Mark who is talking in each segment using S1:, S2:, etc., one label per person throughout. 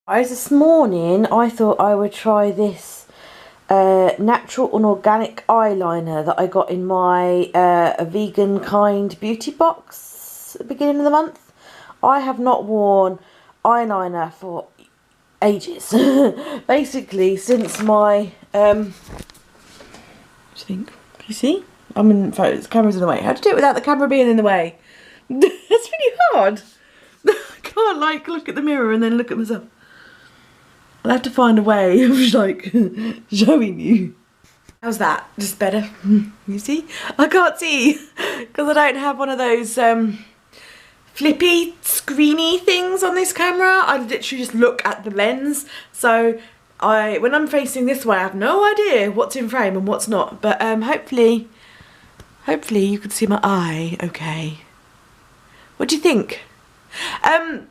S1: Guys, this morning I thought I would try this natural and organic eyeliner that I got in my vegan kind beauty box at the beginning of the month. I have not worn eyeliner for ages. Basically since my what do you think? Can you see? I'm in photos, the camera's in the way. How to do it without the camera being in the way? That's really hard. I can't like look at the mirror and then look at myself. I'll have to find a way of like showing you. How's that? Just better? You see? I can't see because I don't have one of those flippy, screeny things on this camera. I literally just look at the lens. So when I'm facing this way, I have no idea what's in frame and what's not. But hopefully you can see my eye okay. What do you think? Yeah,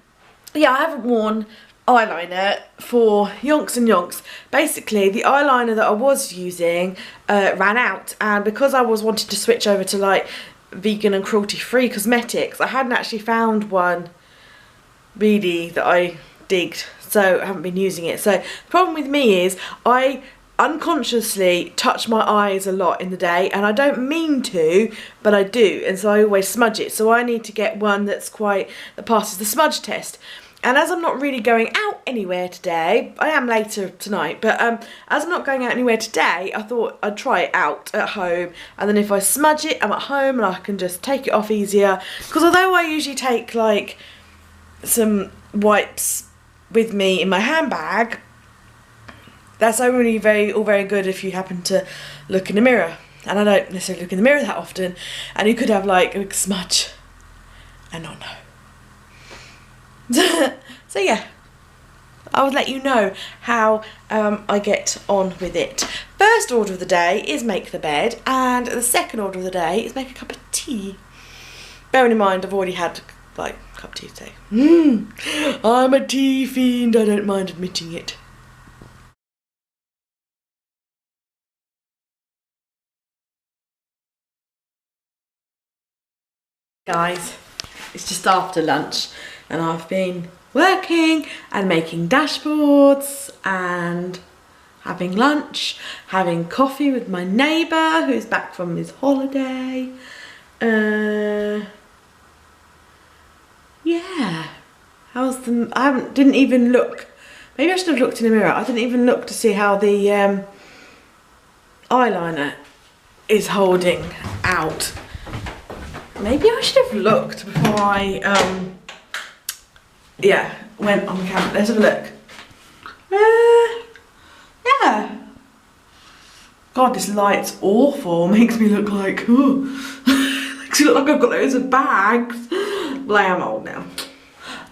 S1: I haven't worn eyeliner for yonks and yonks. Basically the eyeliner that I was using ran out, and because I was wanting to switch over to like vegan and cruelty free cosmetics, I hadn't actually found one really that I digged, so I haven't been using it. So the problem with me is I unconsciously touch my eyes a lot in the day, and I don't mean to, but I do, and so I always smudge it. So I need to get one that passes the smudge test. And as I'm not really going out anywhere today, I am later tonight, but as I'm not going out anywhere today, I thought I'd try it out at home, and then if I smudge it, I'm at home and I can just take it off easier. Because although I usually take like some wipes with me in my handbag, that's only all very good if you happen to look in the mirror, and I don't necessarily look in the mirror that often, and you could have like a big smudge and not know. So yeah, I will let you know how I get on with it. First order of the day is make the bed, and the second order of the day is make a cup of tea. Bearing in mind I've already had like a cup of tea today. I'm a tea fiend, I don't mind admitting it. Guys, it's just after lunch and I've been working and making dashboards and having lunch, having coffee with my neighbour who's back from his holiday. Yeah, didn't even look. Maybe I should have looked in the mirror. I didn't even look to see how the eyeliner is holding out. Maybe I should have looked before I went on the camera. Let's have a look. Yeah. God, this light's awful. Makes me look like, makes me look like I've got loads of bags. Well, I am old now.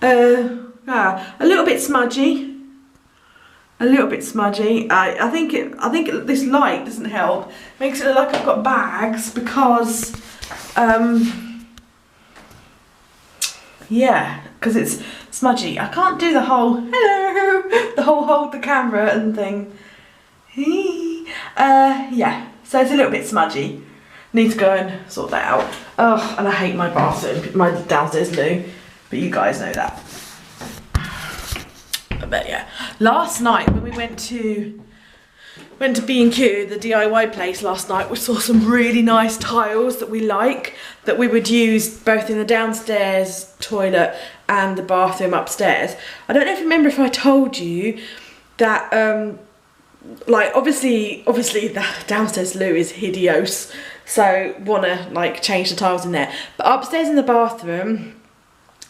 S1: Yeah, a little bit smudgy. A little bit smudgy. I think this light doesn't help. Makes it look like I've got bags because yeah, because it's smudgy. I can't do the whole hold the camera and thing. Yeah, so it's a little bit smudgy. Need to go and sort that out. Oh, and I hate my bathroom, my downstairs loo, but you guys know that. But yeah, last night when we went to B&Q, the DIY place last night, we saw some really nice tiles that we like, that we would use both in the downstairs toilet and the bathroom upstairs. I don't know if you remember if I told you that like obviously the downstairs loo is hideous, so wanna like change the tiles in there. But upstairs in the bathroom,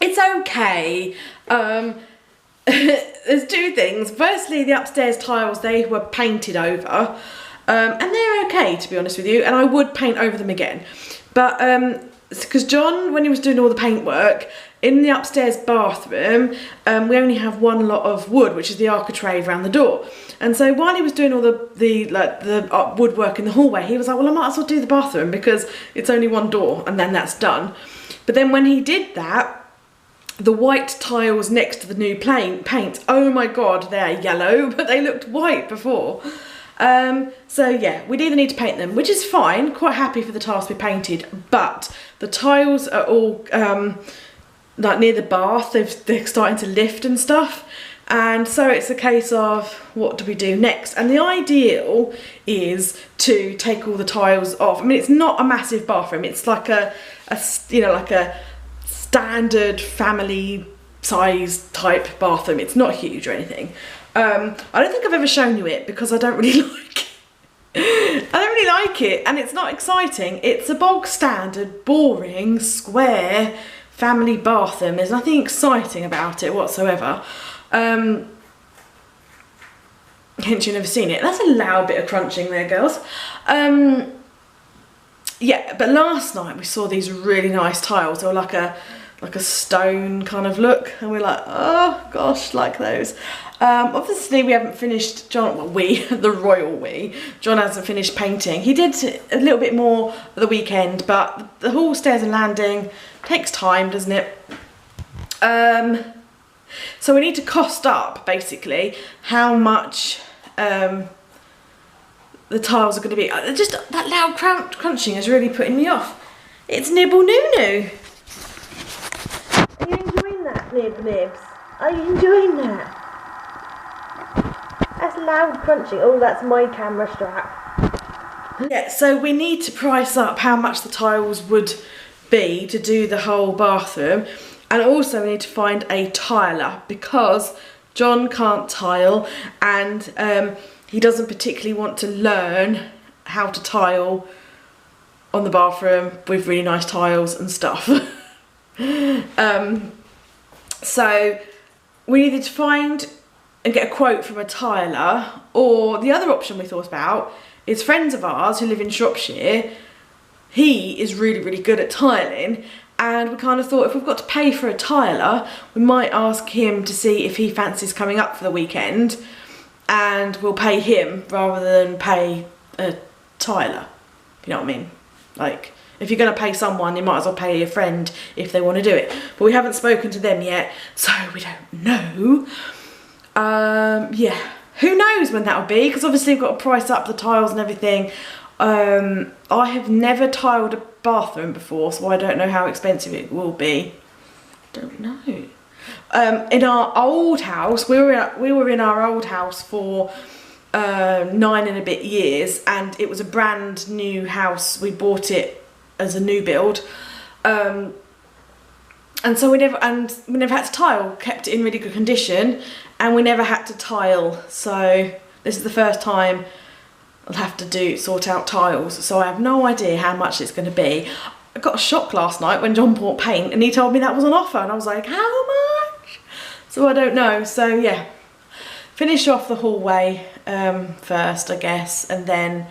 S1: it's okay. There's two things. Firstly, the upstairs tiles, they were painted over, and they're okay, to be honest with you, and I would paint over them again. But because John, when he was doing all the paintwork in the upstairs bathroom, we only have one lot of wood, which is the architrave around the door. And so while he was doing all the woodwork in the hallway, he was like, well, I might as well do the bathroom because it's only one door and then that's done. But then when he did that, the white tiles next to the new paint, oh my god, they're yellow, but they looked white before. So yeah, we'd either need to paint them, which is fine, quite happy for the tiles to be painted, but the tiles are all like near the bath, they're starting to lift and stuff. And so it's a case of what do we do next? And the ideal is to take all the tiles off. I mean, it's not a massive bathroom. It's like a you know, like a standard family size type bathroom. It's not huge or anything. I don't think I've ever shown you it because I don't really like it. I don't really like it, and it's not exciting. It's a bog standard, boring, square family bathroom. There's nothing exciting about it whatsoever. Hence you've never seen it. That's a loud bit of crunching there, girls. Yeah, but last night we saw these really nice tiles. They were like a stone kind of look, and we're like, oh gosh, like those. Obviously we haven't finished, John, well, the royal we, John hasn't finished painting. He did a little bit more at the weekend, but the whole stairs and landing takes time, doesn't it? So we need to cost up, basically, how much the tiles are going to be. Just that loud crunching is really putting me off. It's Nibble Nunu. Are you enjoying that, Nibs? Are you enjoying that? That's loud crunching. Oh, that's my camera strap. Yeah, so we need to price up how much the tiles would be to do the whole bathroom. And also we need to find a tiler because John can't tile, and he doesn't particularly want to learn how to tile on the bathroom with really nice tiles and stuff. So we needed to find and get a quote from a tiler, or the other option we thought about is friends of ours who live in Shropshire. He is really, really good at tiling, and we kind of thought if we've got to pay for a tiler, we might ask him to see if he fancies coming up for the weekend, and we'll pay him rather than pay a tiler, if you know what I mean. Like, if you're going to pay someone, you might as well pay your friend if they want to do it. But we haven't spoken to them yet, so we don't know. Yeah, who knows when that'll be, because obviously we've got to price up the tiles and everything. I have never tiled a bathroom before, so I don't know how expensive it will be. Don't know. In our old house, we were in our old house for 9 and a bit years, and it was a brand new house. We bought it as a new build, and so we never had to tile. Kept it in really good condition, and we never had to tile. So this is the first time I'll have to sort out tiles. So I have no idea how much it's going to be. I got a shock last night when John bought paint, and he told me that was on offer, and I was like, how much? So I don't know. So yeah, finish off the hallway first, I guess, and then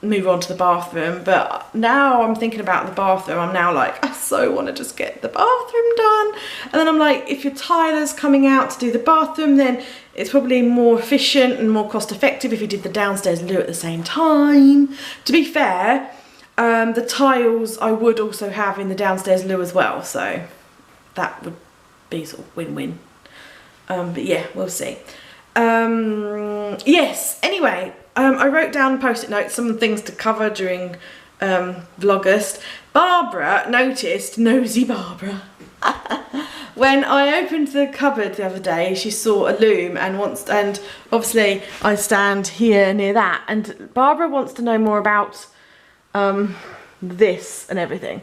S1: move on to the bathroom. But now I'm thinking about the bathroom, I'm now like, I so want to just get the bathroom done. And then I'm like, if your tiler's coming out to do the bathroom, then it's probably more efficient and more cost effective if you did the downstairs loo at the same time. To be fair, the tiles I would also have in the downstairs loo as well, so that would be sort of win-win. But yeah, we'll see. Yes, anyway, I wrote down post-it notes, some things to cover during Vlogust. Barbara noticed, nosy Barbara, when I opened the cupboard the other day, she saw a loom and obviously I stand here near that, and Barbara wants to know more about this and everything.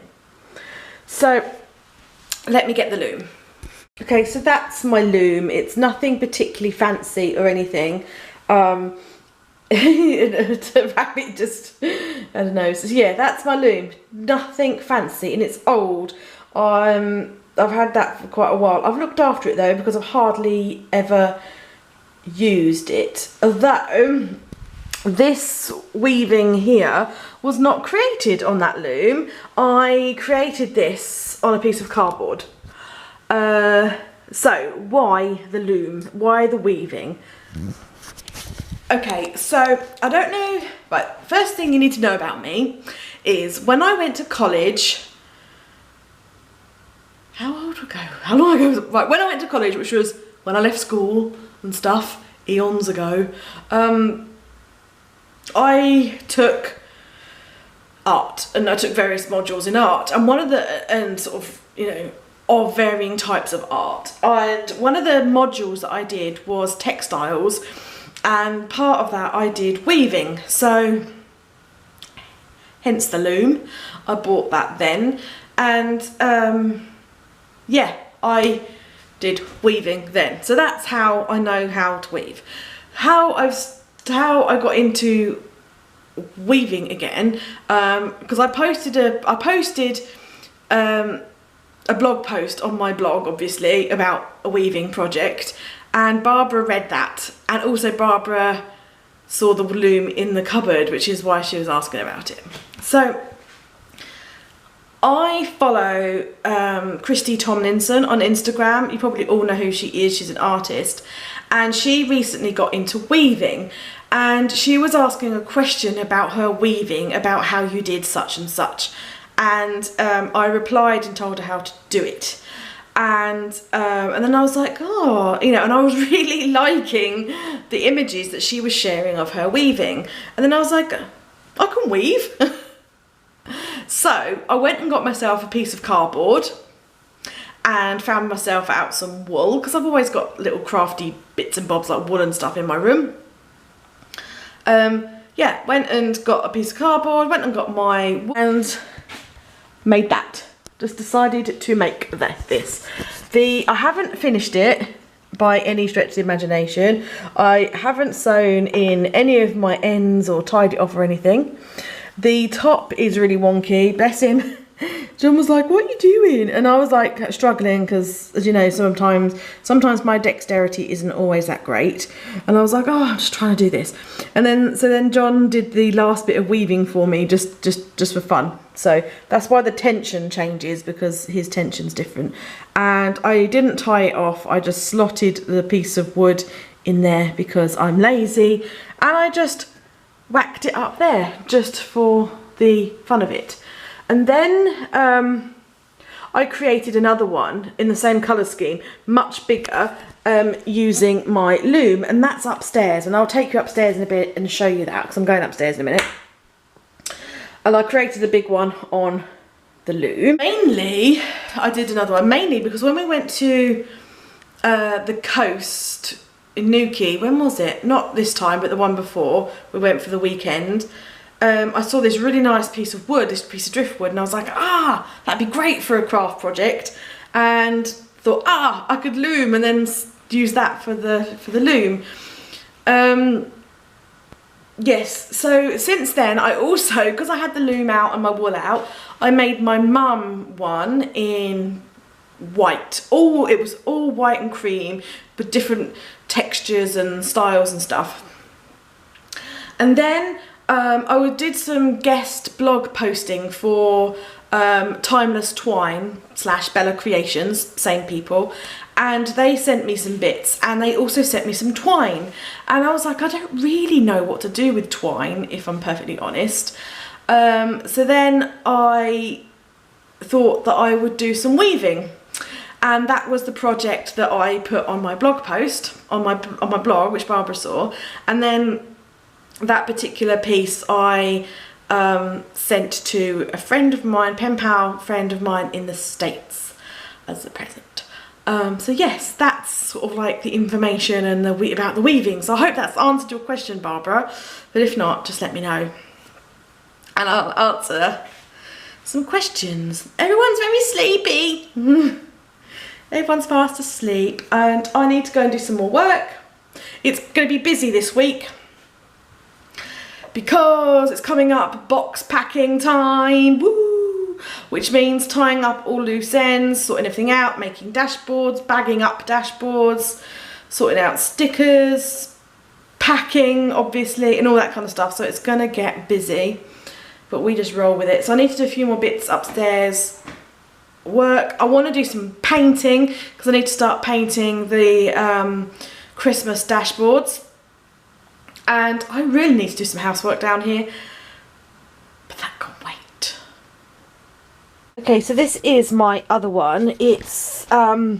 S1: So let me get the loom. Okay, so that's my loom. It's nothing particularly fancy or anything. The rabbit just, I don't know. So yeah, that's my loom. Nothing fancy, and it's old. I've had that for quite a while. I've looked after it though, because I've hardly ever used it. Although this weaving here was not created on that loom. I created this on a piece of cardboard. So why the loom? Why the weaving? Okay, so I don't know, but first thing you need to know about me is when I went to college, how old ago? How long ago was it? Right, when I went to college, which was when I left school and stuff, eons ago, I took art, and I took various modules in art, and one of the, and sort of, you know,
S2: of varying types of art. And one of the modules that I did was textiles, and part of that I did weaving. So hence the loom. I bought that then, and yeah, I did weaving then. So that's how I know how to weave. How I got into weaving again, because I posted a blog post on my blog, obviously, about a weaving project, and Barbara read that, and also Barbara saw the loom in the cupboard, which is why she was asking about it. So I follow Christy Tomlinson on Instagram. You probably all know who she is. She's an artist, and she recently got into weaving, and she was asking a question about her weaving, about how you did such and such, and I replied and told her how to do it. And then I was like, oh, you know, and I was really liking the images that she was sharing of her weaving. And then I was like, I can weave. So I went and got myself a piece of cardboard and found myself out some wool, because I've always got little crafty bits and bobs like wool and stuff in my room. Yeah, went and got a piece of cardboard, went and got my wool and made that. Just decided to make this. I haven't finished it by any stretch of the imagination. I haven't sewn in any of my ends or tied it off or anything. The top is really wonky, bless him. John was like, what are you doing? And I was like struggling, because as you know, sometimes my dexterity isn't always that great. And I was like, oh, I'm just trying to do this. And then John did the last bit of weaving for me, just for fun. So that's why the tension changes, because his tension's different. And I didn't tie it off. I just slotted the piece of wood in there because I'm lazy, and I just whacked it up there just for the fun of it. And then I created another one in the same colour scheme, much bigger, using my loom, and that's upstairs. And I'll take you upstairs in a bit and show you that, because I'm going upstairs in a minute. And I created a big one on the loom. Mainly, I did another one, mainly because when we went to the coast in Newquay, when was it? Not this time, but the one before, we went for the weekend. I saw this really nice piece of wood, this piece of driftwood, and I was like, that'd be great for a craft project, and thought, I could loom and then use that for the loom. Yes, so since then I also, because I had the loom out and my wool out, I made my mum one in white. It was all white and cream with different textures and styles and stuff. And then I did some guest blog posting for Timeless Twine / Bella Creations, same people, and they sent me some bits, and they also sent me some twine, and I was like, I don't really know what to do with twine, if I'm perfectly honest. So then I thought that I would do some weaving, and that was the project that I put on my blog post on my blog, which Barbara saw. And then that particular piece I sent to a friend of mine, pen pal friend of mine in the States, as a present. So yes, that's sort of like the information and about the weaving. So I hope that's answered your question, Barbara, but if not, just let me know and I'll answer some questions. Everyone's very sleepy. Everyone's fast asleep, and I need to go and do some more work. It's going to be busy this week because it's coming up box packing time, woo! Which means tying up all loose ends, sorting everything out, making dashboards, bagging up dashboards, sorting out stickers, packing obviously, and all that kind of stuff. So it's going to get busy, but we just roll with it. So I need to do a few more bits upstairs. Work. I want to do some painting because I need to start painting the Christmas dashboards, and I really need to do some housework down here, but that can wait.
S1: Okay, so this is my other one. It's a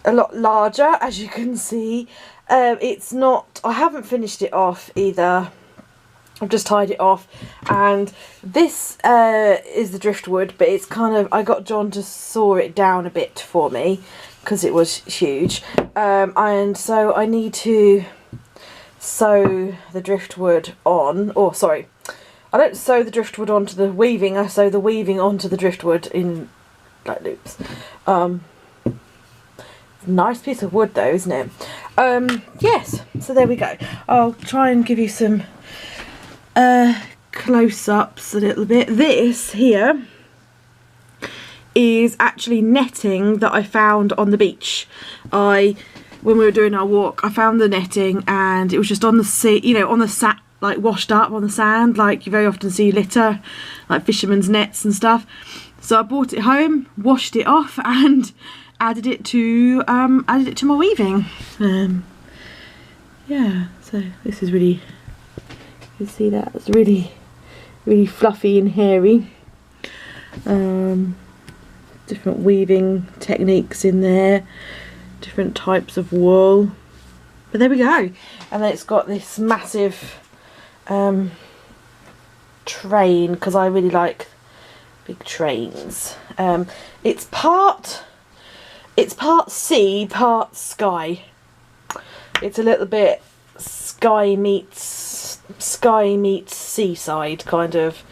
S1: lot larger, as you can see. It's not, I haven't finished it off either.
S2: I've just tied it off, and this is the driftwood, but it's kind of, I got John to saw it down a bit for me because it was huge, and so I need to sew the driftwood on, or sorry, I don't sew the driftwood onto the weaving, I sew the weaving onto the driftwood in like loops. Nice piece of wood though, isn't it? Yes, so there we go. I'll try and give you some close-ups a little bit. This here is actually netting that I found on the beach. When we were doing our walk, I found the netting and it was just on the sea, you know, on the like washed up on the sand, like you very often see litter, like fishermen's nets and stuff. So I brought it home, washed it off, and added it to my weaving. Yeah, so this is really, you see that, it's really fluffy and hairy. Different weaving techniques in there, different types of wool, but there we go. And then it's got this massive train, because I really like big trains. It's part sea, part sky. It's a little bit sky meets seaside kind of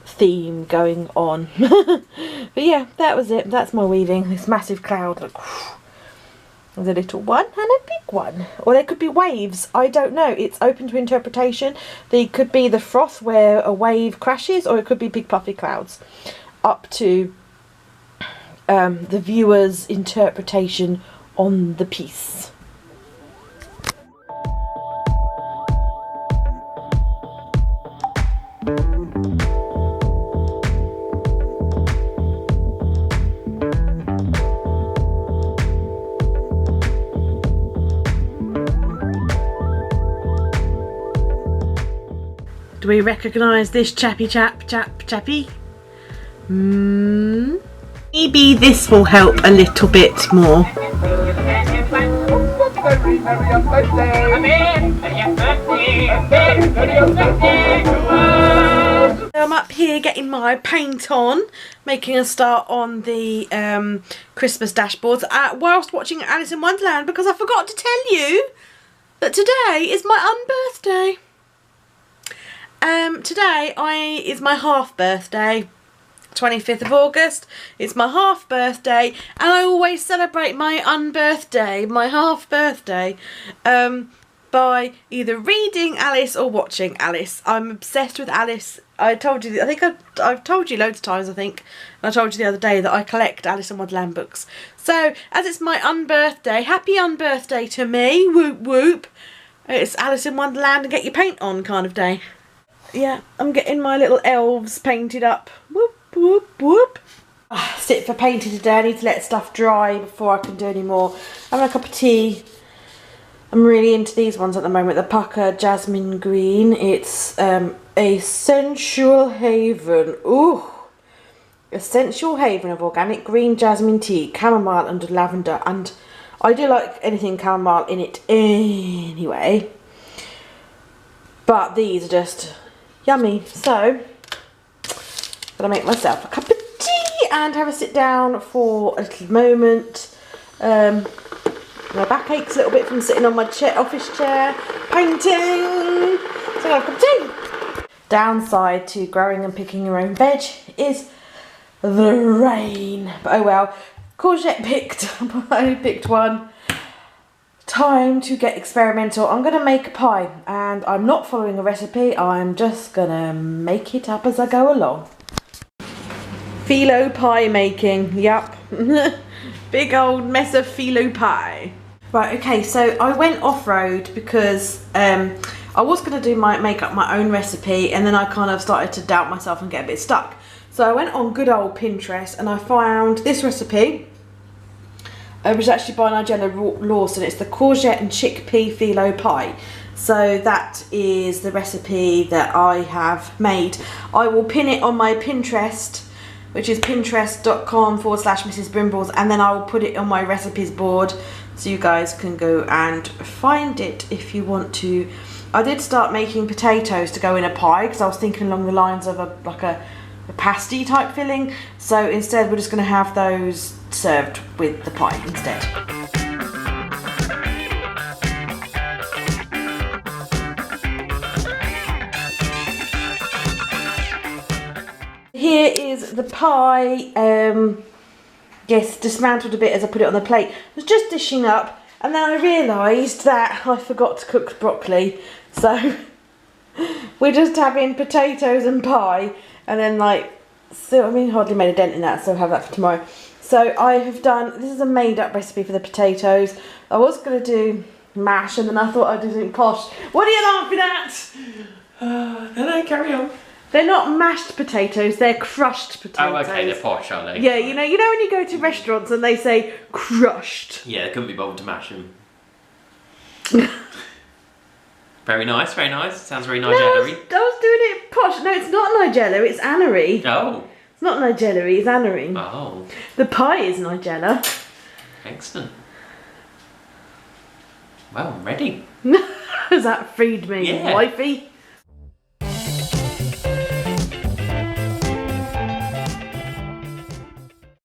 S2: theme going on. But yeah, that was it. That's my weaving. This massive cloud. Look, there's a little one and a big one. Or there could be waves. I don't know. It's open to interpretation. They could be the froth where a wave crashes, or it could be big puffy clouds. Up to the viewer's interpretation on the piece. Do we recognise this chappy? Maybe this will help a little bit more. I'm up here getting my paint on, making a start on the Christmas dashboards whilst watching Alice in Wonderland, because I forgot to tell you that today is my unbirthday. Today is my half birthday, 25th of August. It's my half birthday, and I always celebrate my unbirthday, my half birthday, by either reading Alice or watching Alice. I'm obsessed with Alice. I told you, I think I've told you loads of times, I think, and I told you the other day that I collect Alice in Wonderland books. So, as it's my unbirthday, happy unbirthday to me, whoop whoop. It's Alice in Wonderland and get your paint on kind of day. Yeah, I'm getting my little elves painted up. Whoop, whoop, whoop. Sit for painting today. I need to let stuff dry before I can do any more. Having a cup of tea. I'm really into these ones at the moment. The Pucker Jasmine Green. It's a sensual haven. Ooh. A sensual haven of organic green jasmine tea, chamomile and lavender. And I do like anything chamomile in it anyway. But these are just yummy. So, I'm gonna make myself a cup of tea and have a sit down for a little moment. My back aches a little bit from sitting on my office chair painting. So I'll have a cup of tea. Downside to growing and picking your own veg is the rain. But oh well. Courgette picked. I only picked one. Time to get experimental. I'm going to make a pie, and I'm not following a recipe. I'm just going to make it up as I go along. Phyllo pie making. Yup. Big old mess of phyllo pie. Right, okay, so I went off-road because I was going to make up my own recipe, and then I kind of started to doubt myself and get a bit stuck. So I went on good old Pinterest and I found this recipe. It was actually by Nigella Lawson. It's the courgette and chickpea phyllo pie. So that is the recipe that I have made. I will pin it on my Pinterest, which is pinterest.com/Mrs Brimbles, and then I will put it on my recipes board so you guys can go and find it if you want to I did start making potatoes to go in a pie because I was thinking along the lines of a pasty type filling. So instead we're just going to have those served with the pie instead. Here is the pie. Yes, dismantled a bit as I put it on the plate. I was just dishing up, and then I realised that I forgot to cook broccoli. So we're just having potatoes and pie, and then hardly made a dent in that, so I'll have that for tomorrow. So I have done, this is a made up recipe for the potatoes. I was going to do mash, and then I thought I'd do something posh. What are you laughing at?
S3: No, carry on.
S2: They're not mashed potatoes, they're crushed potatoes.
S3: Oh, okay, they're posh, are they?
S2: Yeah, you know when you go to restaurants and they say crushed.
S3: Yeah, they couldn't be bothered to mash them. Very nice, very nice. Sounds very Nigella-y.
S2: I was doing it posh. No, it's not Nigella, it's Annery.
S3: Oh.
S2: It's not Nigella, it's Annery.
S3: Oh.
S2: The pie is Nigella.
S3: Excellent. Well, I'm ready.
S2: Has that freed me,
S3: Yeah.
S2: wifey?